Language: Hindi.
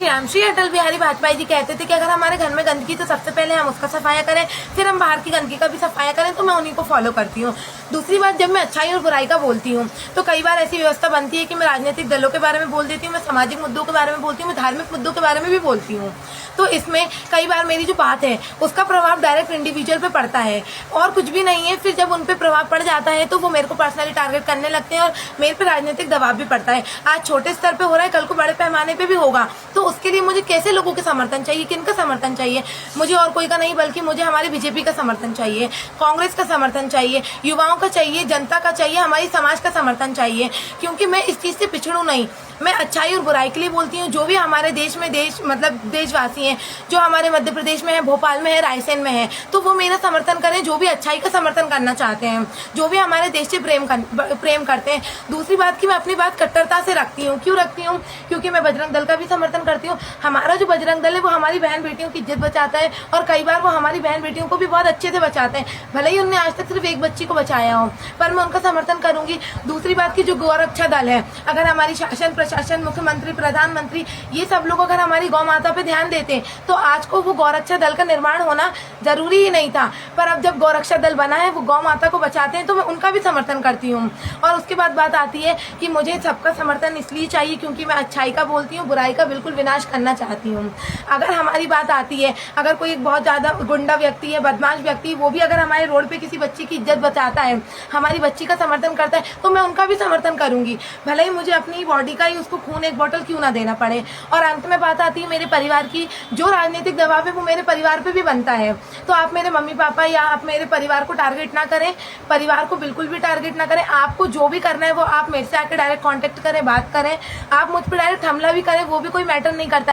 श्री अटल बिहारी वाजपेयी जी कहते थे कि अगर हमारे घर में गंदगी तो सबसे पहले हम उसका सफाया करें, फिर हम बाहर की गंदगी का भी सफाया करें। तो मैं उन्हीं को फॉलो करती हूँ। दूसरी बात, जब मैं अच्छाई और बुराई का बोलती हूँ तो कई बार ऐसी व्यवस्था बनती है कि मैं राजनीतिक दलों के बारे में बोल देती हूँ, मैं सामाजिक मुद्दों के बारे में बोलती हूँ, मैं धार्मिक मुद्दों के बारे में भी बोलती हूँ। तो इसमें कई बार मेरी जो बात है उसका प्रभाव डायरेक्ट इंडिविजुअल पे पड़ता है और कुछ भी नहीं है। फिर जब उन पे प्रभाव पड़ जाता है तो वो मेरे को पर्सनली टारगेट करने लगते हैं और मेरे पे राजनीतिक दबाव भी पड़ता है। आज छोटे स्तर पे हो रहा है, कल को बड़े पैमाने पे भी होगा। तो उसके लिए मुझे कैसे लोगों के समर्थन चाहिए, किनका समर्थन चाहिए? मुझे और कोई का नहीं, बल्कि मुझे हमारी बीजेपी का समर्थन चाहिए, कांग्रेस का समर्थन चाहिए, युवाओं का चाहिए, जनता का चाहिए, हमारी समाज का समर्थन चाहिए। क्योंकि मैं इस चीज से पिछड़ू नहीं, मैं अच्छाई और बुराई के लिए बोलती हूँ। जो भी हमारे देश में देशवासी हैं, जो हमारे मध्य प्रदेश में है, भोपाल में है, रायसेन में है, तो वो मेरा समर्थन करें। जो भी अच्छाई का समर्थन करना चाहते हैं, जो भी हमारे देश से प्रेम करते हैं। दूसरी बात की मैं अपनी बात कट्टरता से रखती हूँ। क्यों रखती हूँ? क्योंकि मैं बजरंग दल का भी समर्थन करती हूँ। हमारा जो बजरंग दल है वो हमारी बहन बेटियों की इज्जत बचाता है और कई बार वो हमारी बहन बेटियों को भी बहुत अच्छे से बचाते हैं। भले ही उन्होंने आज तक सिर्फ एक बच्ची को बचाया हो, पर मैं उनका समर्थन करूंगी। दूसरी बात की जो गौरक्षा दल है, अगर हमारी शासन प्रशासन, मुख्यमंत्री, प्रधानमंत्री, ये सब लोग अगर हमारी गौ माता पे ध्यान देते तो आज को वो गौरक्षा दल का निर्माण होना जरूरी ही नहीं था। पर अब जब गौरक्षा दल बना है, वो गौ माता को बचाते हैं, तो मैं उनका भी समर्थन करती हूँ। और उसके बाद बात आती है कि मुझे सबका समर्थन इसलिए चाहिए क्योंकि मैं अच्छाई का बोलती हूँ, बुराई का बिल्कुल विनाश करना चाहती हूँ। अगर हमारी बात आती है, अगर कोई एक बहुत ज्यादा गुंडा व्यक्ति है, बदमाश व्यक्ति, वो भी अगर हमारे रोड पे किसी बच्ची की इज्जत बचाता है, हमारी बच्ची का समर्थन करता है, तो मैं उनका भी समर्थन करूंगी। भले ही मुझे अपनी बॉडी का ही उसको खून एक बोतल क्यों ना देना पड़े। और अंत में बात आती है मेरे परिवार की। जो राजनीतिक दबाव है वो मेरे परिवार पे भी बनता है। तो आप मेरे मम्मी पापा या आप मेरे परिवार को टारगेट ना करें, परिवार को बिल्कुल भी टारगेट ना करें। आपको जो भी करना है वो आप मेरे से आके डायरेक्ट कांटेक्ट करें, बात करें। आप मुझ पर डायरेक्ट हमला भी करें, वो भी कोई मैटर नहीं करता।